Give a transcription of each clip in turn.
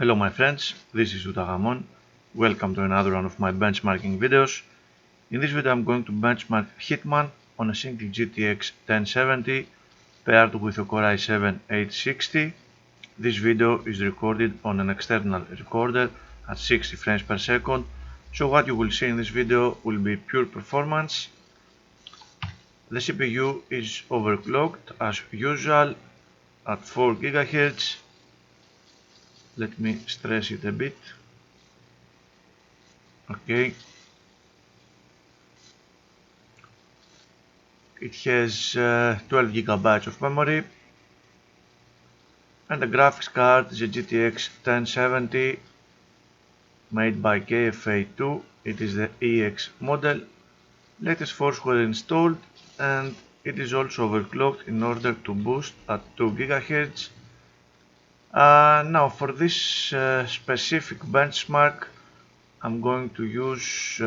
Hello my friends, this is Utagamon. Welcome to another one of my benchmarking videos. In this video I'm going to benchmark Hitman on a single GTX 1070 paired with a Core i7-860. This video is recorded on an external recorder at 60 frames per second, so what you will see in this video will be pure performance. The CPU is overclocked as usual at 4 GHz. Let me stress it a bit. Okay. It has 12 GB of memory and the graphics card is a GTX 1070 made by KFA2. It is the EX model. Latest force were installed and it is also overclocked in order to boost at 2 GHz. Now for this specific benchmark I'm going to use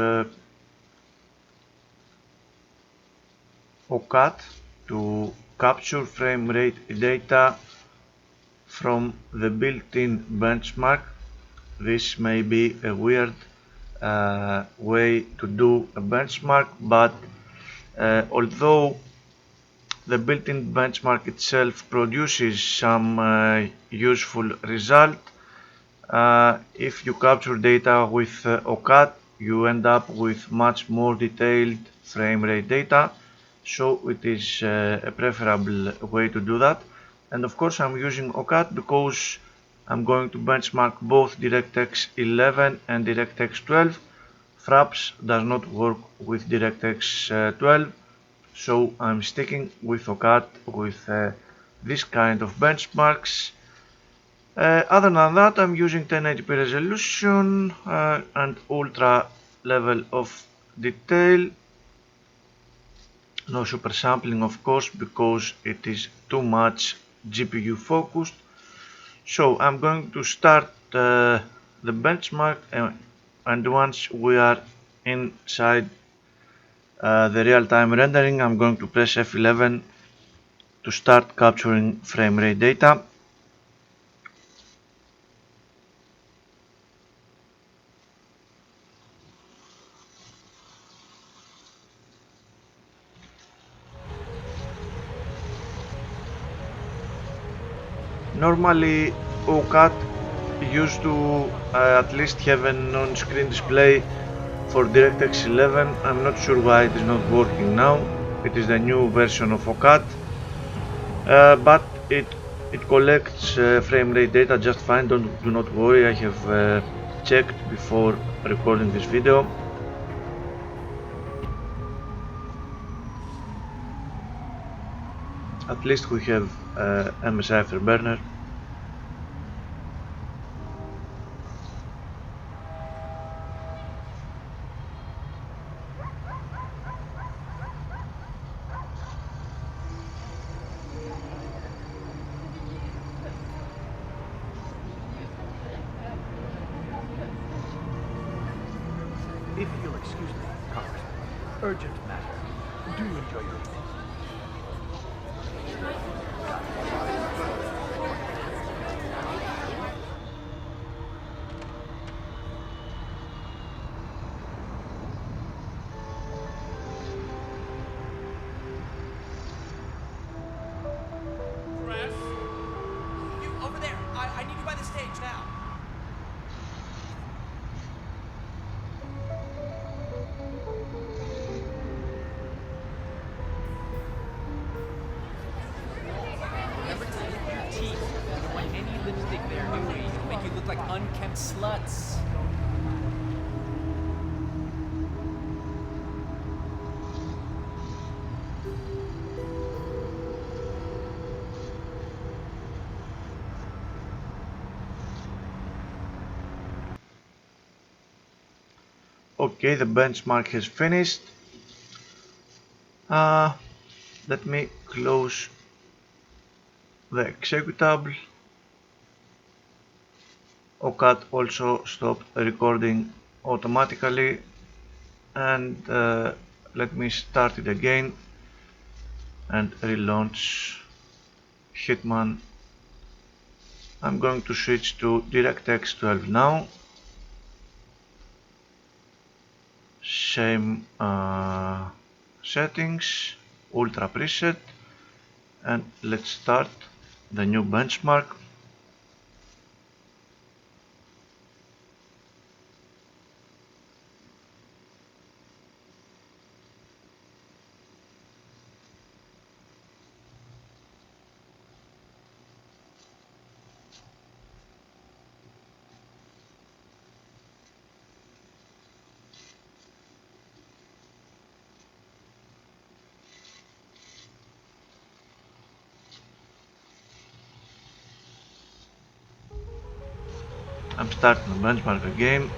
OCAT to capture frame rate data from the built-in benchmark. This may be a weird way to do a benchmark, but although the built-in benchmark itself produces some useful result, if you capture data with OCAT you end up with much more detailed frame rate data, so it is a preferable way to do that. And of course I'm using OCAT because I'm going to benchmark both DirectX 11 and DirectX 12. Fraps does not work with DirectX 12, so I'm sticking with OCAT with this kind of benchmarks. Other than that, I'm using 1080p resolution and ultra level of detail. No super sampling of course, because it is too much GPU focused. So I'm going to start the benchmark, and once we are inside the real-time rendering I'm going to press F11 to start capturing frame rate data. Normally OCAT used to at least have an on-screen display for DirectX 11. I'm not sure why it is not working now. It is the new version of OCAT, but it collects frame rate data just fine. Do not worry, I have checked before recording this video. At least we have MSI Afterburner. If you'll excuse me, Congressman, urgent matter. Do you enjoy your evening? Press. You over there. I need you by the stage now. Remember to lick your teeth. You don't want any lipstick there, do we? It'll make you look like unkempt sluts. Okay, the benchmark has finished. Let me close the executable. OCAT also stopped recording automatically, and let me start it again and relaunch Hitman I'm going to switch to DirectX 12 now. Same settings, ultra preset, and let's start the new benchmark. I'm starting the benchmark again.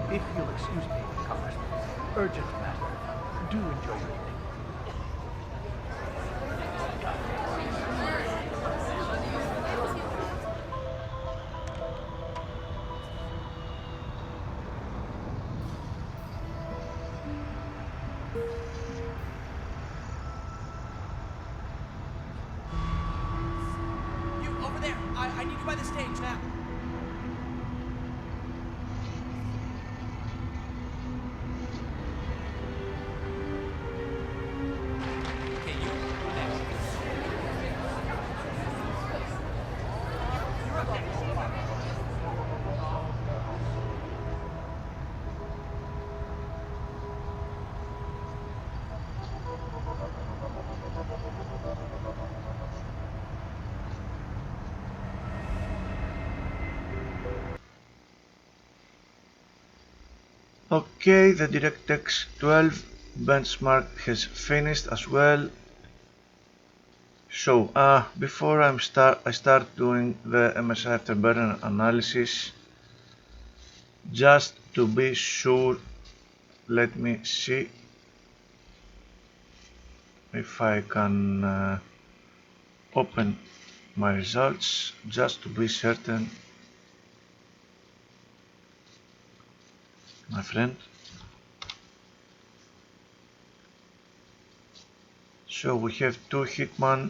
If you'll excuse me, Congressman, urgent matter. Do enjoy your evening. You over there! I need you by the stage now. Okay, you next. Okay, the DirectX 12 benchmark has finished as well. So, before I start doing the MSI Afterburner analysis, just to be sure, let me see if I can open my results, just to be certain, my friend. So we have two Hitman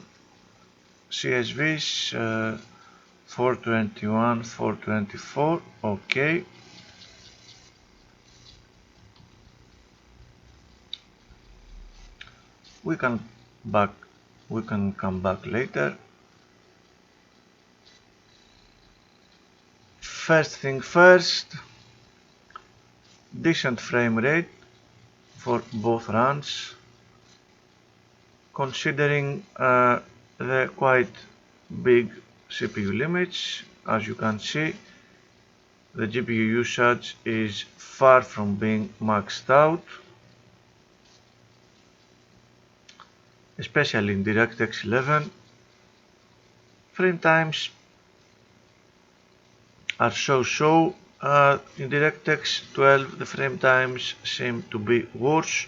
CSVs, 421, 424, okay. We can come back later. First thing first, decent frame rate for both runs, considering the quite big CPU limits. As you can see, the GPU usage is far from being maxed out, especially in DirectX 11. Frame times are so-so. In DirectX 12 the frame times seem to be worse.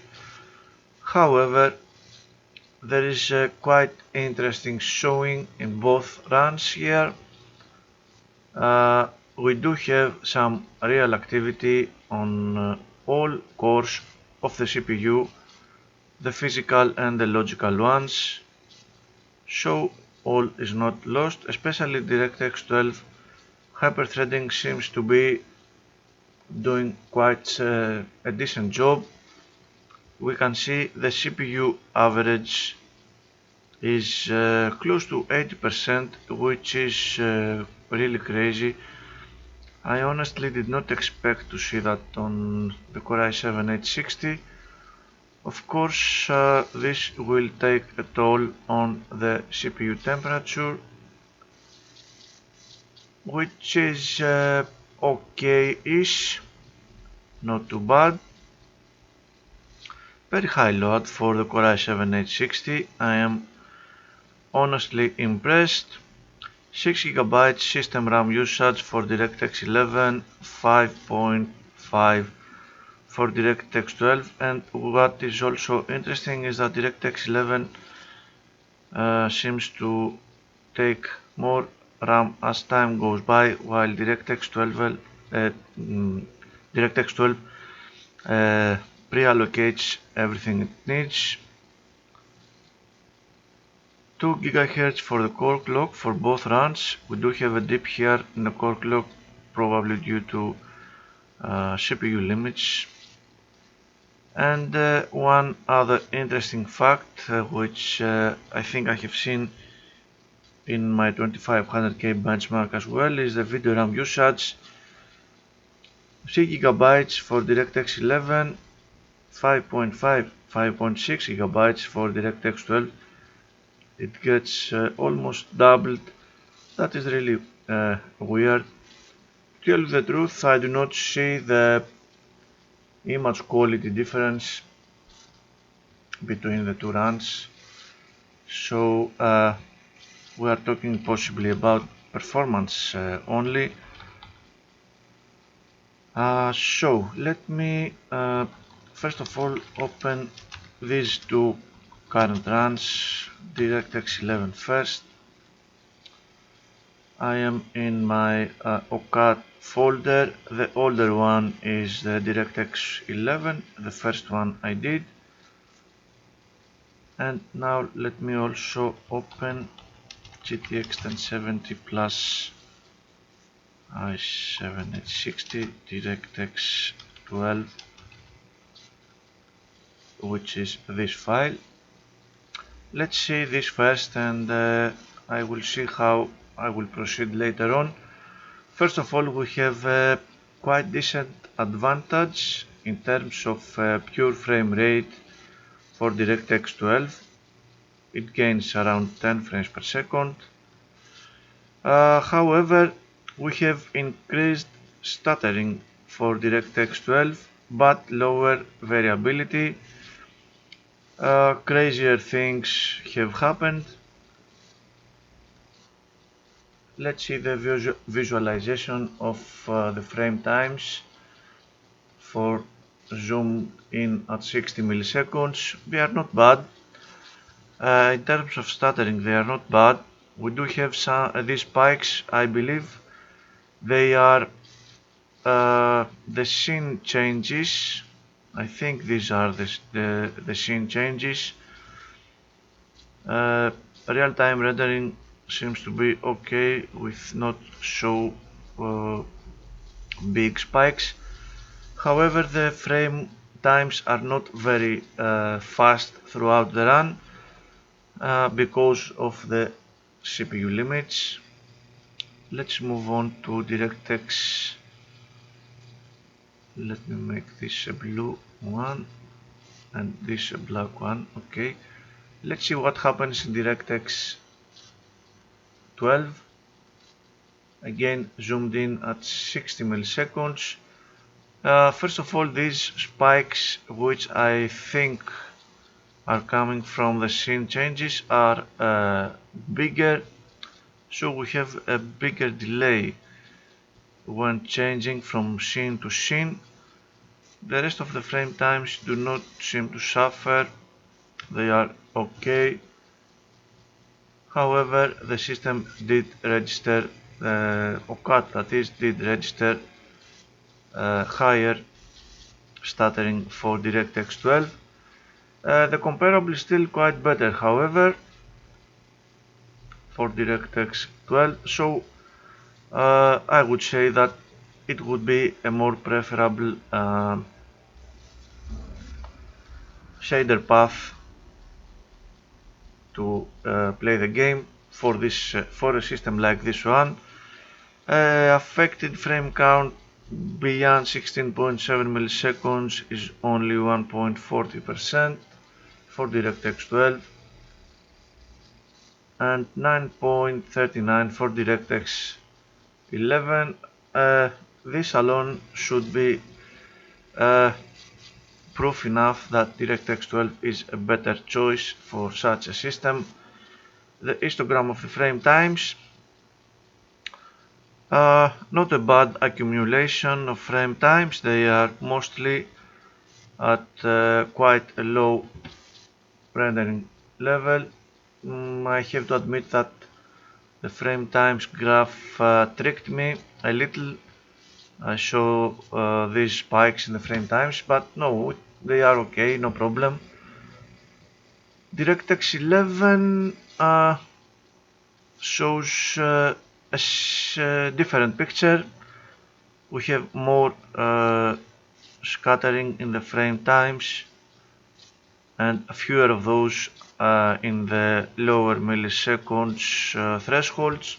However, there is a quite interesting showing in both runs here. We do have some real activity on all cores of the CPU, the physical and the logical ones, so all is not lost. Especially DirectX 12 hyperthreading seems to be doing quite a decent job. We can see the CPU average is close to 80%, which is really crazy I honestly did not expect to see that on the Core i7-860. Of course, this will take a toll on the CPU temperature, which is okay-ish, not too bad. Very high load for the Core i7-860. I am honestly impressed. 6GB system RAM usage for DirectX 11, 5.5 for DirectX 12, and what is also interesting is that DirectX 11 seems to take more RAM as time goes by, while DirectX 12 pre-allocates everything it needs. 2 GHz for the core clock for both runs. We do have a dip here in the core clock, probably due to CPU limits. And one other interesting fact, which I think I have seen in my 2500K benchmark as well, is the video RAM usage. 3 GB for DirectX 11, 5.5, 5.6 GB for DirectX 12. It gets almost doubled. That is really weird. To tell you the truth, I do not see the image quality difference between the two runs, so we are talking possibly about performance only. So let me first of all open these two current runs. DirectX 11 first. I am in my OCAD folder. The older one is the DirectX 11, the first one I did. And now let me also open GTX 1070 plus i7-860 DirectX 12, which is this file. Let's see this first, and I will see how I will proceed later on. First of all, we have a quite decent advantage in terms of pure frame rate for DirectX 12. It gains around 10 frames per second. However, we have increased stuttering for DirectX 12, but lower variability. Crazier things have happened. Let's see the visualization of the frame times for zoom in at 60 milliseconds. They are not bad. In terms of stuttering, they are not bad. We do have some these spikes. I believe they are the scene changes. I think these are the scene changes. Real-time rendering seems to be okay with not so big spikes. However, the frame times are not very fast throughout the run because of the CPU limits. Let's move on to DirectX. Let me make this a blue one and this a black one. Okay, let's see what happens in DirectX 12. Again, zoomed in at 60 milliseconds. First of all, these spikes, which I think are coming from the scene changes, are bigger, so we have a bigger delay when changing from scene to scene. The rest of the frame times do not seem to suffer, they are okay. However, the system did register, OCAD that is, did register higher stuttering for DirectX 12. The comparable is still quite better, however, for DirectX 12, so I would say that it would be a more preferable shader path to play the game for this for a system like this one. Affected frame count beyond 16.7 milliseconds is only 1.40% for DirectX 12 and 9.39 for DirectX 11. This alone should be proof enough that DirectX 12 is a better choice for such a system. The histogram of the frame times, not a bad accumulation of frame times. They are mostly at quite a low rendering level. I have to admit that the frame times graph tricked me a little. I saw these spikes in the frame times, but no, they are okay, no problem. DirectX 11 shows a different picture. We have more scattering in the frame times and fewer of those in the lower milliseconds thresholds.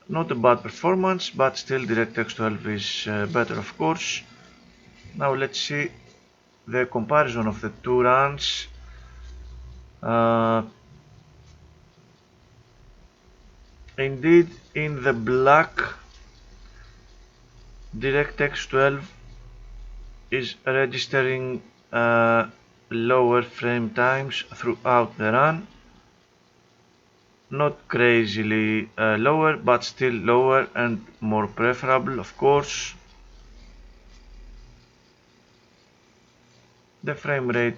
Not a bad performance, but still DirectX 12 is better, of course. Now let's see the comparison of the two runs. Indeed, in the black, DirectX 12 is registering lower frame times throughout the run. Not crazily lower, but still lower and more preferable, of course. The frame rate,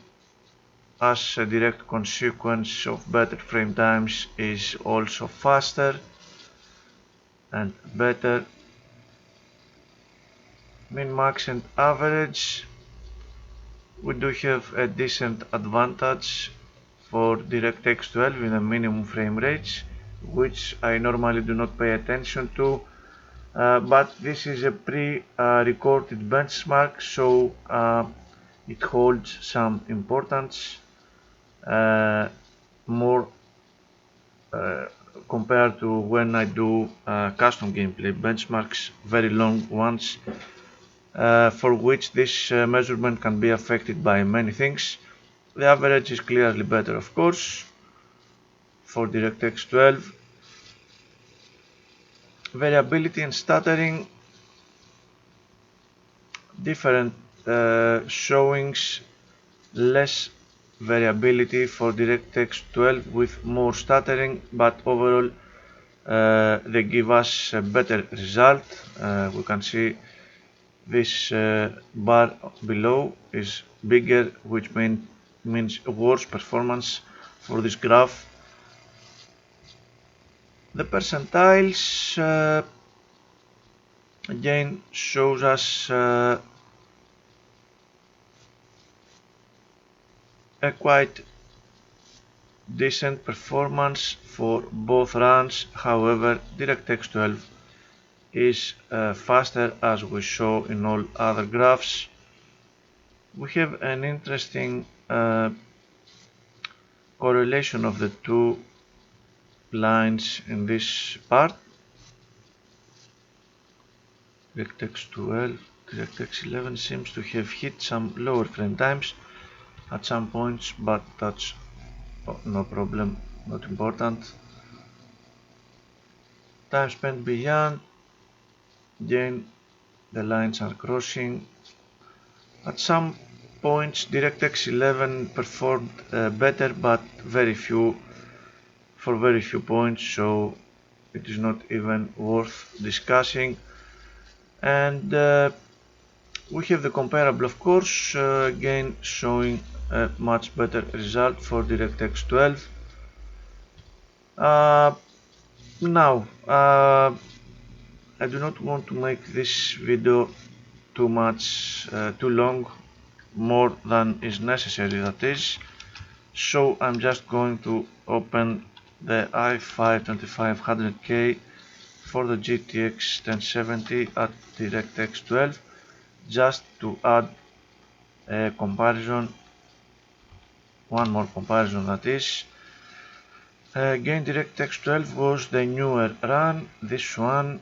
as a direct consequence of better frame times, is also faster and better. Min, max and average, we do have a decent advantage for DirectX 12 in the minimum frame rates, which I normally do not pay attention to, but this is a pre-recorded benchmark, so it holds some importance, more compared to when I do custom gameplay benchmarks, very long ones, for which this measurement can be affected by many things. The average is clearly better, of course, for DirectX 12. Variability and stuttering, different showings, less variability for DirectX 12 with more stuttering, but overall they give us a better result. We can see this bar below is bigger, which means worse performance for this graph. The percentiles again shows us a quite decent performance for both runs. However, DirectX 12 is faster, as we saw in all other graphs. We have an interesting correlation of the two lines in this part. DirectX 12, DirectX 11 seems to have hit some lower frame times at some points, but that's no problem, not important. Time spent beyond, again the lines are crossing. At some points DirectX 11 performed better, but for very few points, so it is not even worth discussing. And we have the comparable, of course, again showing a much better result for DirectX 12. Now, I do not want to make this video too long, more than is necessary, that is, so I'm just going to open the i5-2500K for the GTX 1070 at DirectX 12, just to add a comparison, one more comparison, that is. Again, DirectX 12 was the newer run. This one,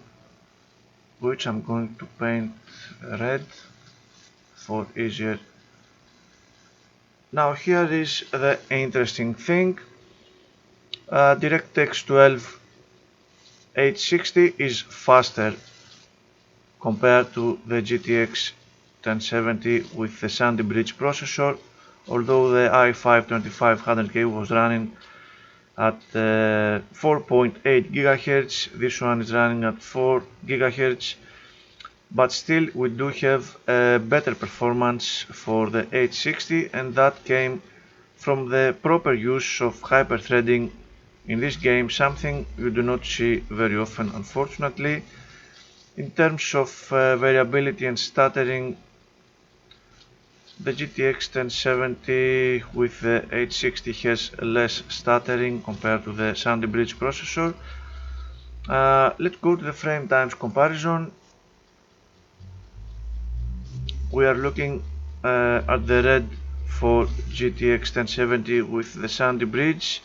which I'm going to paint red for easier. Now here is the interesting thing. DirectX 12 860 is faster compared to the GTX 1070 with the Sandy Bridge processor, although the i5-2500K was running at 4.8 GHz, this one is running at 4 GHz, but still we do have a better performance for the 860, and that came from the proper use of hyperthreading in this game, something you do not see very often, unfortunately. In terms of variability and stuttering, the GTX 1070 with the 860 has less stuttering compared to the Sandy Bridge processor. Let's go to the frame times comparison. We are looking at the red for GTX 1070 with the Sandy Bridge.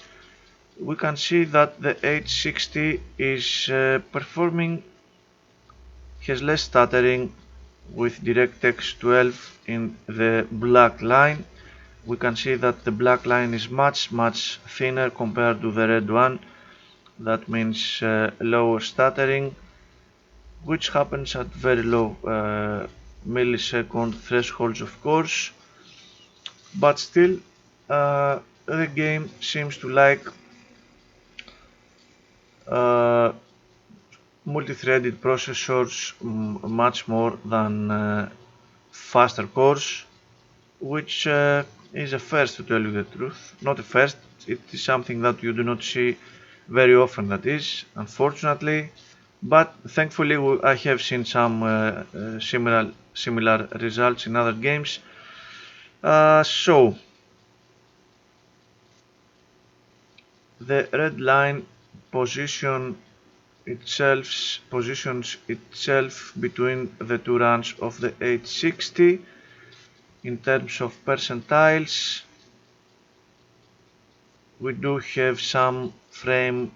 We can see that the 860 is performing, has less stuttering with DirectX 12 in the black line. We can see that the black line is much thinner compared to the red one. That means lower stuttering, which happens at very low millisecond thresholds, of course, but still the game seems to like multi-threaded processors much more than faster cores, which is a first, to tell you the truth. Not a first, it is something that you do not see very often, that is, unfortunately, but thankfully I have seen some similar results in other games. So the red line positions itself between the two runs of the 860 in terms of percentiles. We do have some frames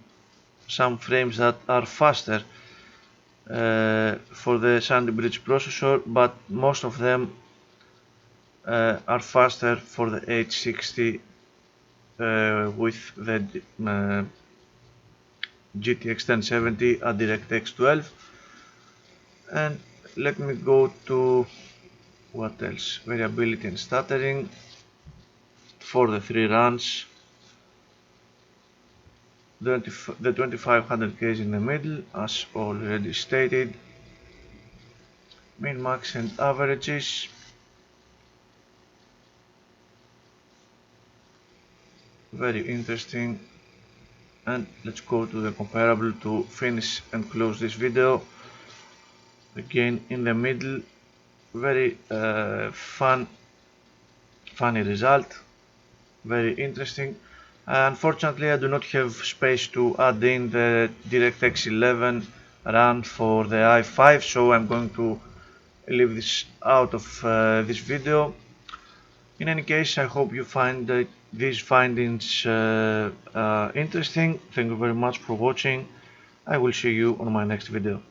that are faster for the Sandy Bridge processor, but most of them are faster for the 860 with the GTX 1070 at DirectX 12. And let me go to what else, variability and stuttering for the three runs. The 2500K is in the middle, as already stated. Min, max and averages. Very interesting. And let's go to the comparable to finish and close this video. Again in the middle, very funny result, very interesting. Unfortunately, I do not have space to add in the DirectX 11 run for the i5, so I'm going to leave this out of this video. In any case, I hope you find these findings interesting. Thank you very much for watching. I will see you on my next video.